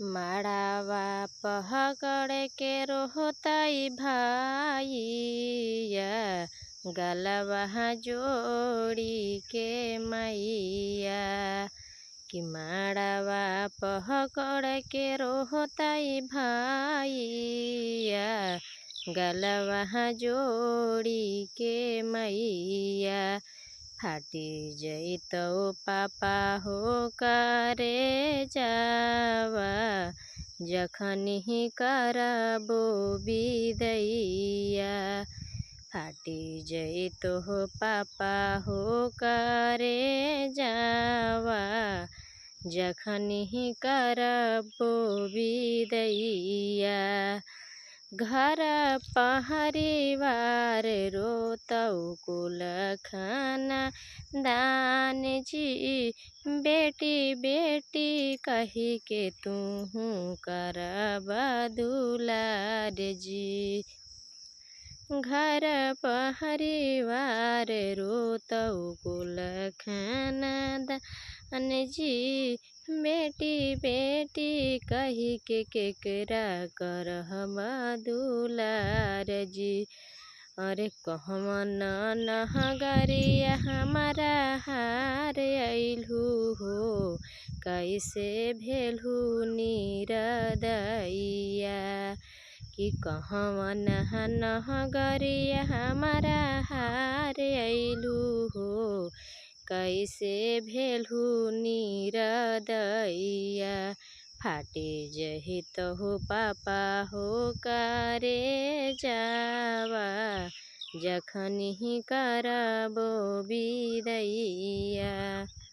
माड़ावा पहकड़ के रोहताई भाईया, गलवा जोड़ी के मैया। कि माड़ावा पहकड़ के रोहताई भाईया, गलवा जोड़ी के मैया। फाटी जइतो पापा हो करे जावा, जखनी करबो बिदैया। फाटी जइतो पापा हो करे जावा, जखनी करबो बिदैया। घर परिवार रोतौ कुल खाना दान जी, बेटी बेटी कही के तुहू करबा दुलार जी। घर परिवार रोतौ कुल खाना दान जी, बेटी बेटी कही के केकरा करहबा दुलार जी। अरे कहवन नगरिया हमारा हार अइलू हो, कैसे भेलू निरदैया। कि कहवन नगरिया हमारा हार अइलू हो, कैसे भेलू निरदैया। फाटी जहितो पापा हो करे जावा, जखनी करबो बिदैया।